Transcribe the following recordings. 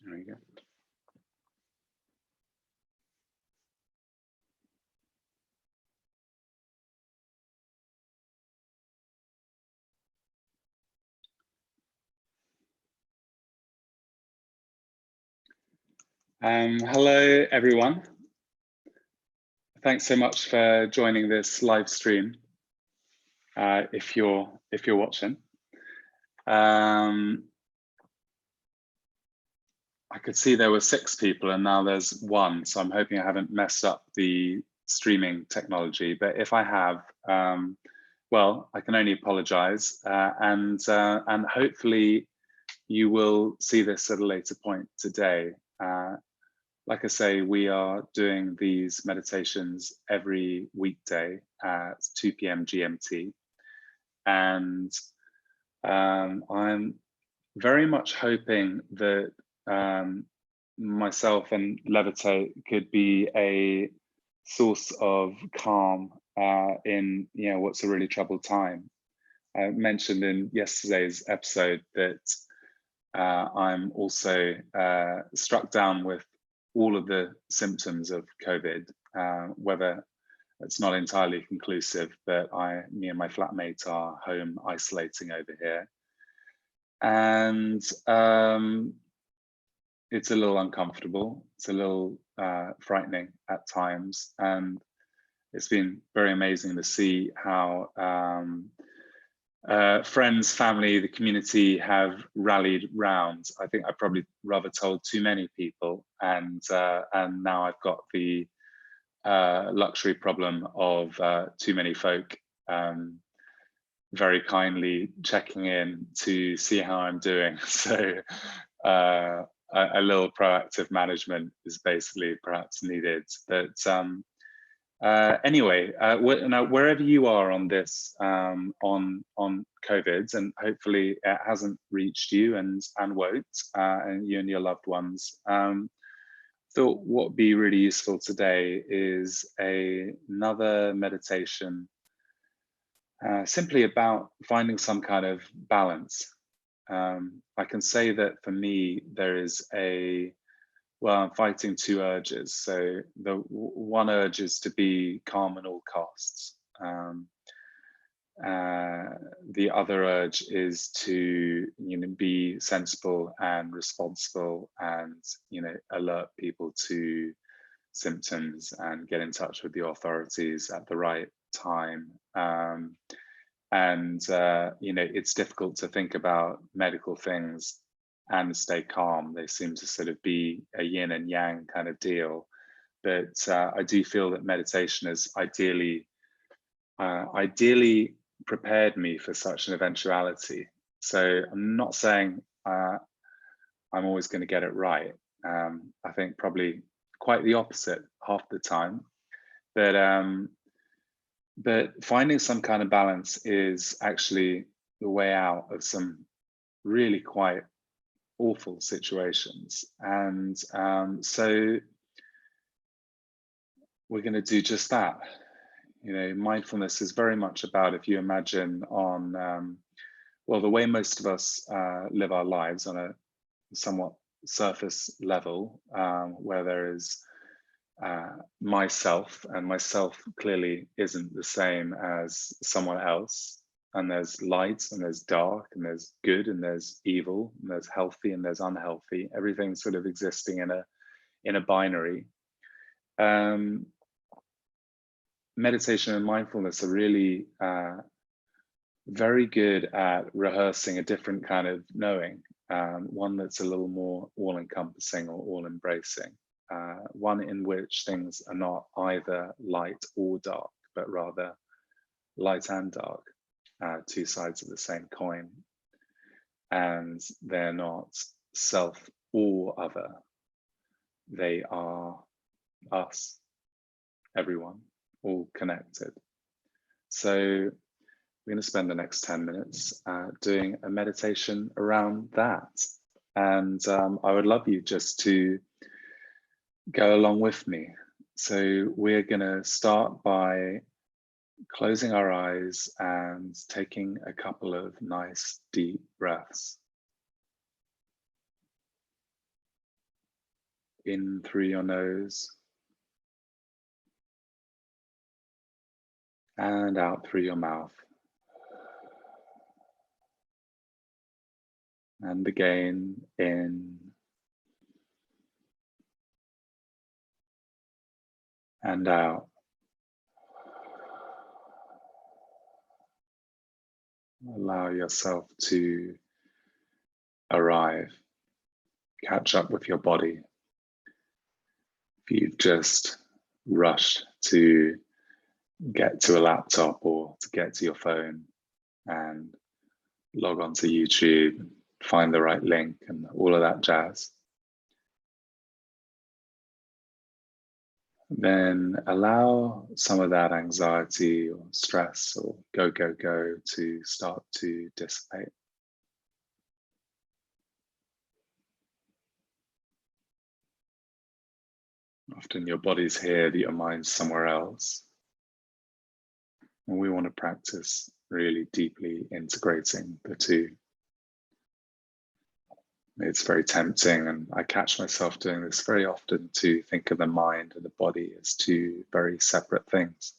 There we go. Hello, everyone. Thanks so much for joining this live stream. If you're watching, I could see there were 6 people, and now there's 1. So I'm hoping I haven't messed up the streaming technology. But if I have, well, I can only apologize, and hopefully you will see this at a later point today. Like I say, we are doing these meditations every weekday at 2 p.m. GMT. And I'm very much hoping that myself and Levitate could be a source of calm in what's a really troubled time. I mentioned in yesterday's episode that I'm also struck down with all of the symptoms of COVID, whether it's not entirely conclusive, but me and my flatmate are home isolating over here. And it's a little uncomfortable. It's a little frightening at times. And it's been very amazing to see how friends, family, the community have rallied round. I think I probably rather told too many people, and now I've got the luxury problem of too many folk very kindly checking in to see how I'm doing. So a little proactive management is basically perhaps needed. But anyway, now wherever you are on this, on COVID, and hopefully it hasn't reached you and won't, and you and your loved ones. Thought what would be really useful today is another meditation, simply about finding some kind of balance. I can say that for me, there is well, I'm fighting 2 urges. So the one urge is to be calm at all costs. The other urge is to be sensible and responsible, and alert people to symptoms and get in touch with the authorities at the right time. It's difficult to think about medical things and stay calm. They seem to sort of be a yin and yang kind of deal. But I do feel that meditation has ideally prepared me for such an eventuality. So I'm not saying I'm always going to get it right. I think probably quite the opposite half the time. But finding some kind of balance is actually the way out of some really quite awful situations. And so we're going to do just that. Mindfulness is very much about, if you imagine on, well, the way most of us live our lives on a somewhat surface level, where there is myself, and myself clearly isn't the same as someone else. And there's light and there's dark and there's good and there's evil and there's healthy and there's unhealthy. Everything's sort of existing in a binary. Meditation and mindfulness are really very good at rehearsing a different kind of knowing, one that's a little more all-encompassing or all-embracing, one in which things are not either light or dark, but rather light and dark, 2 sides of the same coin. And they're not self or other. They are us, everyone, all connected. So we're going to spend the next 10 minutes doing a meditation around that. And I would love you just to go along with me. So we're going to start by closing our eyes and taking a couple of nice deep breaths. in through your nose and out through your mouth. And again, in and out. Allow yourself to arrive, catch up with your body. If you've just rushed to get to a laptop or to get to your phone and log on to YouTube, find the right link and all of that jazz, then allow some of that anxiety or stress or go to start to dissipate. Often your body's here, that your mind's somewhere else. And we want to practice really deeply integrating the two. It's very tempting, and I catch myself doing this very often, to think of the mind and the body as two very separate things.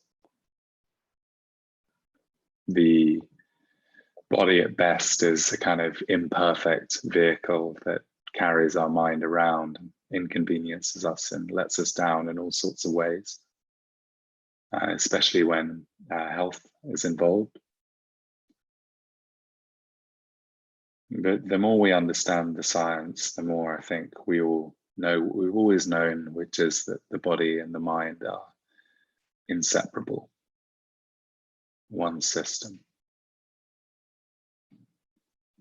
The body at best is a kind of imperfect vehicle that carries our mind around and inconveniences us and lets us down in all sorts of ways, especially when health is involved. But the more we understand the science, the more I think we all know what we've always known, which is that the body and the mind are inseparable, one system,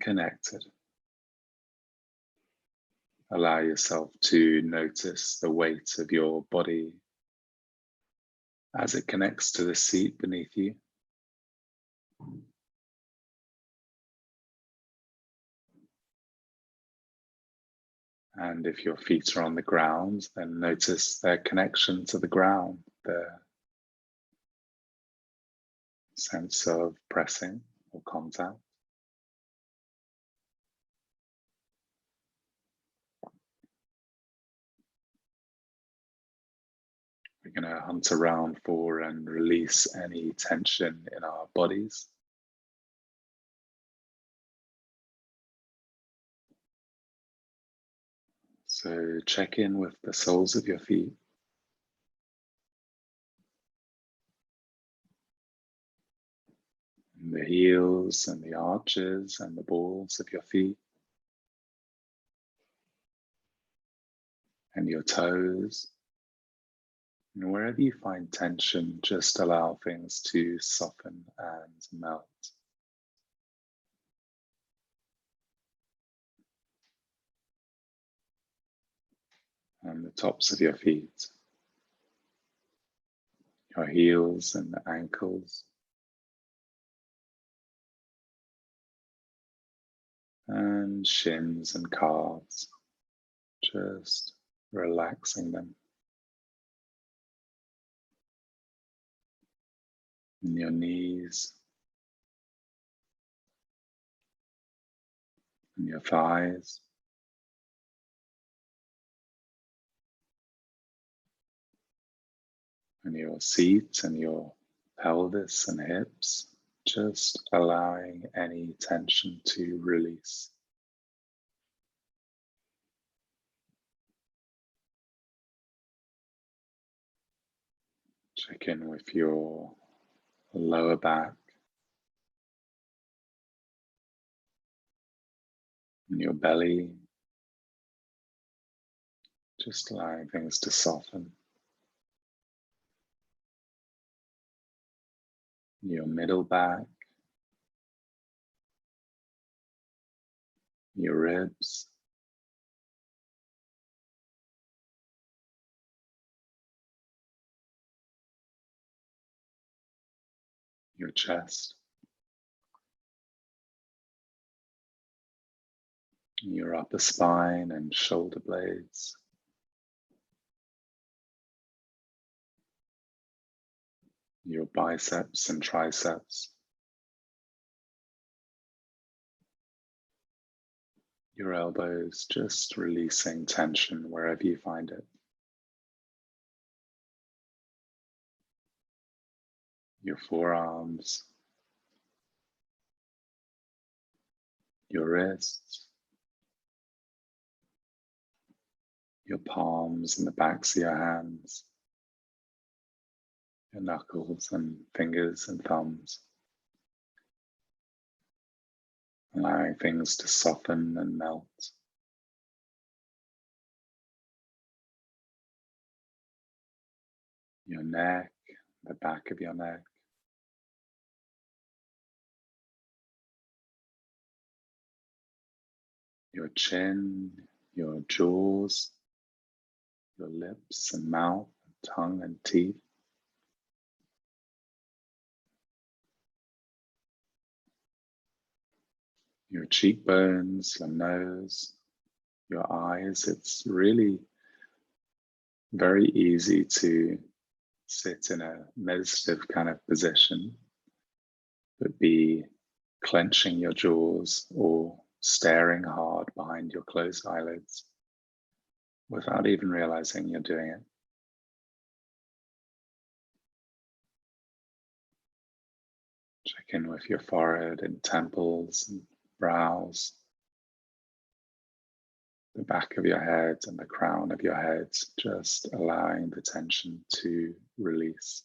connected. Allow yourself to notice the weight of your body as it connects to the seat beneath you. And if your feet are on the ground, then notice their connection to the ground, their sense of pressing or contact. We're going to hunt around for and release any tension in our bodies. So check in with the soles of your feet. And the heels and the arches and the balls of your feet. And your toes. And wherever you find tension, just allow things to soften and melt. And the tops of your feet, your heels and the ankles, and shins and calves, just relaxing them. And your knees, and your thighs, and your seat and your pelvis and hips, just allowing any tension to release. Check in with your lower back and your belly, just allowing things to soften. Your middle back, your ribs, your chest, your upper spine and shoulder blades, your biceps and triceps, Your elbows, just releasing tension wherever you find it. Your forearms, your wrists, your palms and the backs of your hands, your knuckles and fingers and thumbs, allowing things to soften and melt. Your neck, the back of your neck, your chin, your jaws, your lips and mouth, tongue and teeth. Your cheekbones, your nose, your eyes. It's really very easy to sit in a meditative kind of position, but be clenching your jaws or staring hard behind your closed eyelids without even realizing you're doing it. Check in with your forehead and temples and brows, the back of your head and the crown of your head, just allowing the tension to release.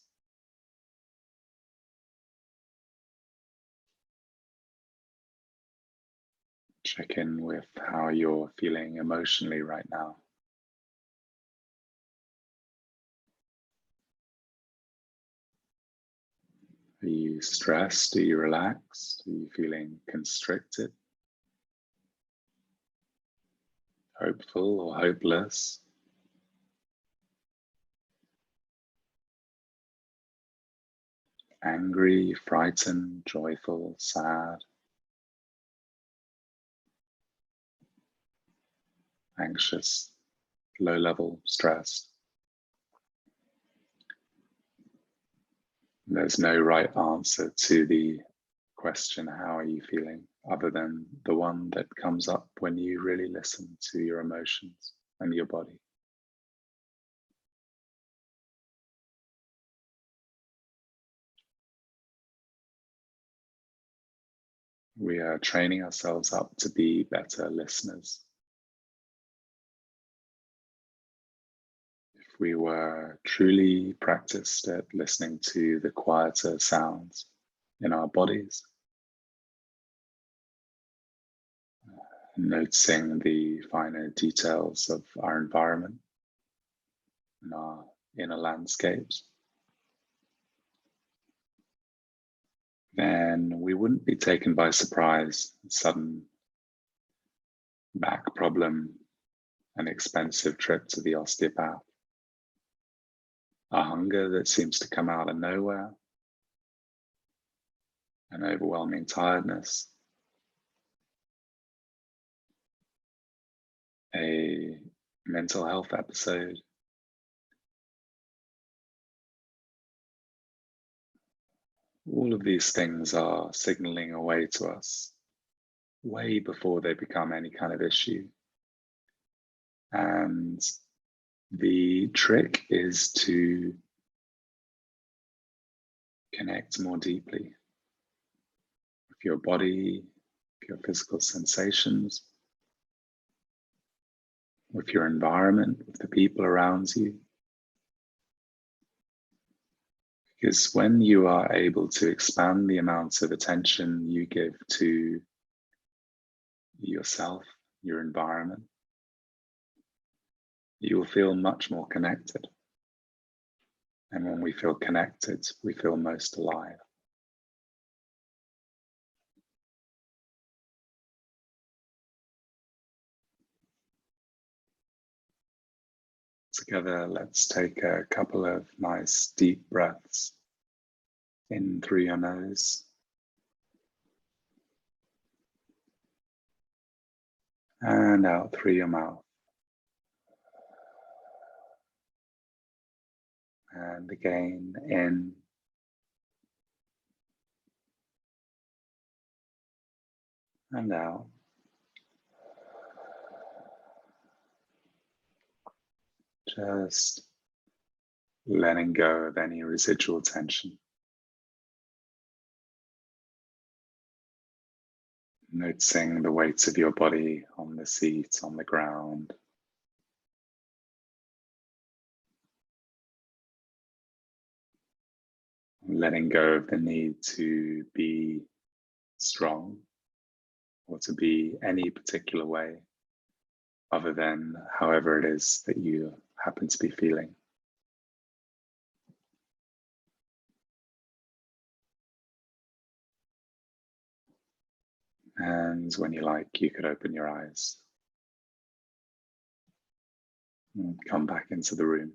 Check in with how you're feeling emotionally right now. Are you stressed? Are you relaxed? Are you feeling constricted? Hopeful or hopeless? Angry, frightened, joyful, sad? Anxious, low-level stress? There's no right answer to the question, how are you feeling, other than the one that comes up when you really listen to your emotions and your body. We are training ourselves up to be better listeners. If we were truly practiced at listening to the quieter sounds in our bodies, noticing the finer details of our environment and our inner landscapes, then we wouldn't be taken by surprise, sudden back problem, an expensive trip to the osteopath, a hunger that seems to come out of nowhere, an overwhelming tiredness, a mental health episode, all of these things are signaling away to us way before they become any kind of issue. And the trick is to connect more deeply with your body, with your physical sensations, with your environment, with the people around you. Because when you are able to expand the amounts of attention you give to yourself, your environment, you will feel much more connected. And when we feel connected, we feel most alive. Together, let's take a couple of nice deep breaths in through your nose and out through your mouth. And again, in and out. Just letting go of any residual tension. Noticing the weight of your body on the seat, on the ground. Letting go of the need to be strong or to be any particular way other than however it is that you happen to be feeling. And when you like, you could open your eyes and come back into the room.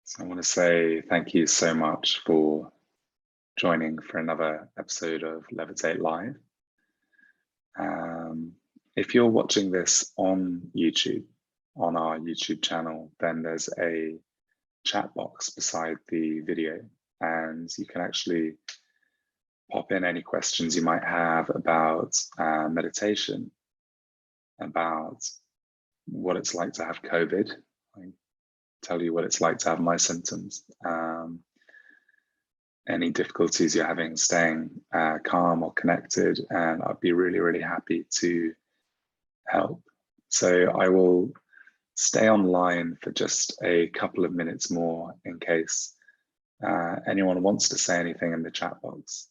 So I want to say thank you so much for joining for another episode of Levitate Live. If you're watching this on YouTube, on our YouTube channel, then there's a chat box beside the video, and you can actually pop in any questions you might have about meditation, about what it's like to have COVID. I tell you what it's like to have my symptoms. Any difficulties you're having staying calm or connected, and I'd be really, really happy to help. So I will stay online for just a couple of minutes more in case anyone wants to say anything in the chat box.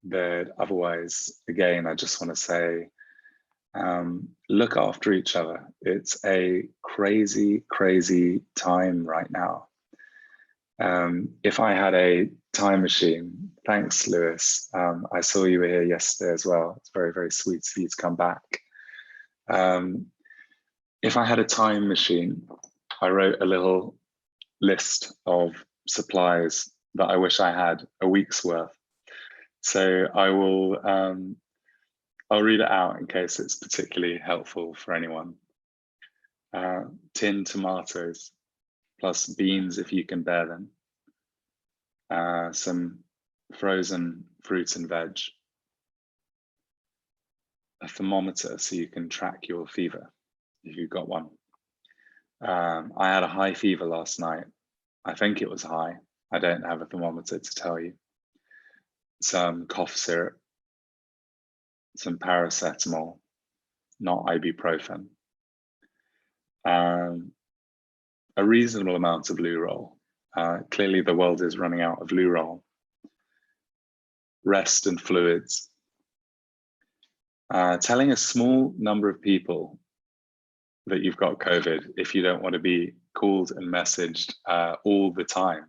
But otherwise, again, I just want to say, look after each other. It's a crazy, crazy time right now. If I had a time machine, thanks, Lewis. I saw you were here yesterday as well. It's very, very sweet of you to come back. If I had a time machine, I wrote a little list of supplies that I wish I had a week's worth. So I will, I'll read it out in case it's particularly helpful for anyone. Tinned tomatoes, plus beans if you can bear them. Some frozen fruit and veg. A thermometer so you can track your fever if you've got one. I had a high fever last night. I think it was high. I don't have a thermometer to tell you. Some cough syrup, some paracetamol, not ibuprofen. A reasonable amount of loo-roll. Clearly the world is running out of loo-roll. Rest and fluids. Telling a small number of people that you've got COVID if you don't want to be called and messaged all the time.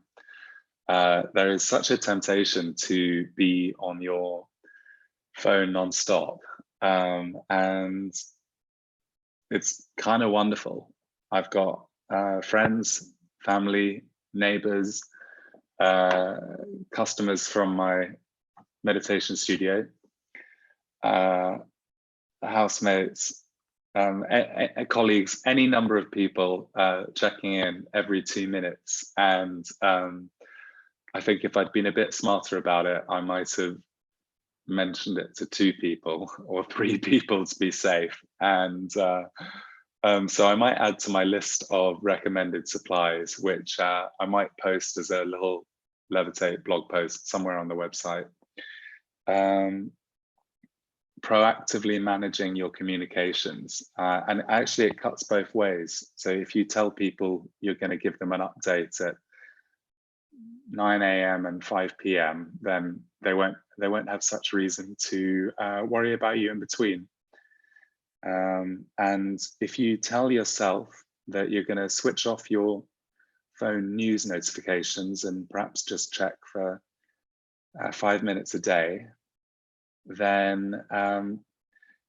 There is such a temptation to be on your phone nonstop, and it's kind of wonderful. I've got friends, family, neighbors, customers from my meditation studio, housemates, colleagues, any number of people checking in every 2 minutes. And I think if I'd been a bit smarter about it, I might have mentioned it to 2 people or 3 people to be safe. And so I might add to my list of recommended supplies, which I might post as a little Levitate blog post somewhere on the website. Proactively managing your communications, and actually it cuts both ways. So if you tell people you're going to give them an update at 9 a.m. and 5 p.m., then they won't have such reason to worry about you in between. And if you tell yourself that you're going to switch off your phone news notifications and perhaps just check for 5 minutes a day, then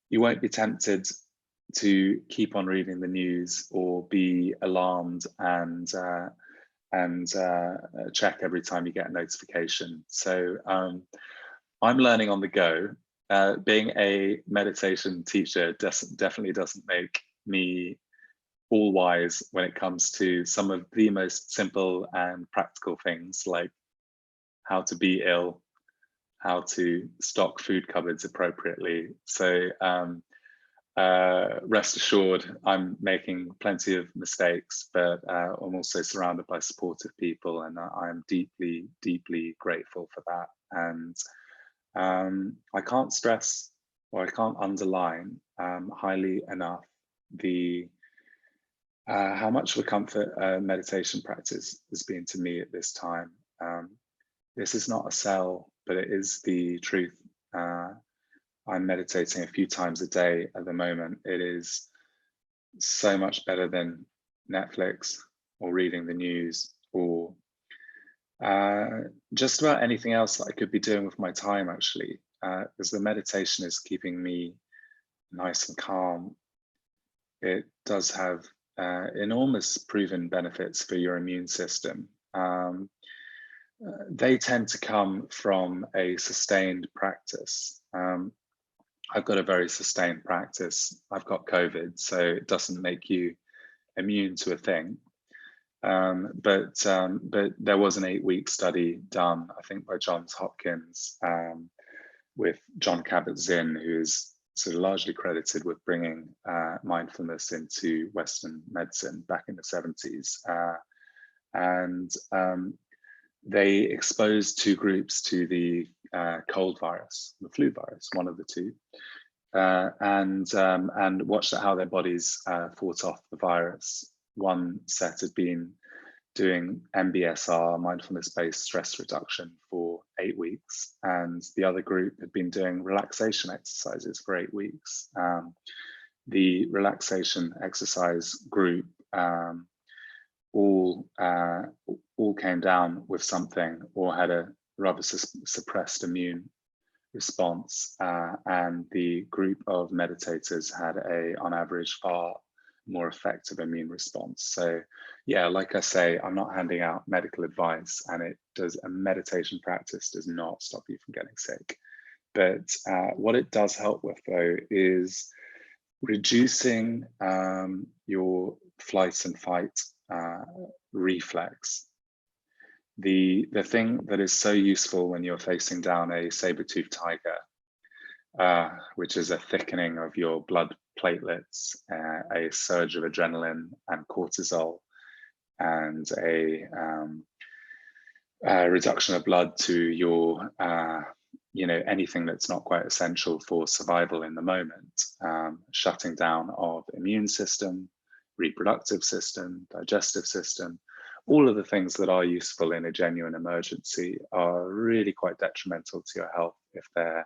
you won't be tempted to keep on reading the news or be alarmed and check every time you get a notification. So I'm learning on the go. Being a meditation teacher definitely doesn't make me all wise when it comes to some of the most simple and practical things, like how to be ill, how to stock food cupboards appropriately. So rest assured, I'm making plenty of mistakes, but I'm also surrounded by supportive people, and I'm deeply, deeply grateful for that. And I can't stress, or I can't underline highly enough the how much of a comfort meditation practice has been to me at this time. This is not a sell, but it is the truth. I'm meditating a few times a day at the moment. It is so much better than Netflix or reading the news or just about anything else that I could be doing with my time, actually, because the meditation is keeping me nice and calm. It does have enormous proven benefits for your immune system. They tend to come from a sustained practice. I've got a very sustained practice. I've got COVID, so it doesn't make you immune to a thing. But there was an 8-week study done, I think, by Johns Hopkins with John Kabat-Zinn, who is sort of largely credited with bringing mindfulness into Western medicine back in the 70s. And they exposed 2 groups to the cold virus, the flu virus, one of the two, and watched how their bodies fought off the virus. One set had been doing MBSR, mindfulness-based stress reduction, for 8 weeks, and the other group had been doing relaxation exercises for 8 weeks. The relaxation exercise group all came down with something or had a rather suppressed immune response, and the group of meditators had on average, far more effective immune response. So yeah, like I say, I'm not handing out medical advice, and a meditation practice does not stop you from getting sick. But what it does help with, though, is reducing your flight and fight reflex. The thing that is so useful when you're facing down a saber-toothed tiger, which is a thickening of your blood platelets, a surge of adrenaline and cortisol, and a reduction of blood to your, anything that's not quite essential for survival in the moment, shutting down of immune system, reproductive system, digestive system. All of the things that are useful in a genuine emergency are really quite detrimental to your health if they're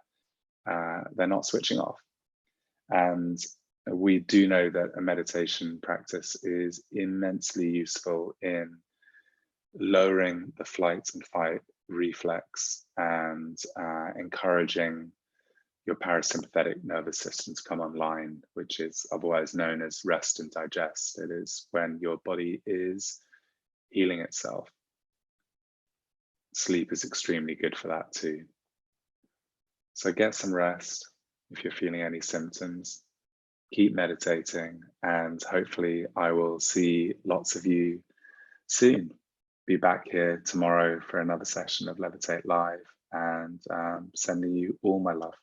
not switching off. And we do know that a meditation practice is immensely useful in lowering the flight and fight reflex and encouraging your parasympathetic nervous system to come online, which is otherwise known as rest and digest. It is when your body is healing itself. Sleep is extremely good for that too. So get some rest if you're feeling any symptoms. Keep meditating, and hopefully I will see lots of you soon. Be back here tomorrow for another session of Levitate Live, and sending you all my love.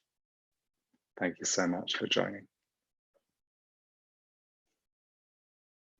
Thank you so much for joining.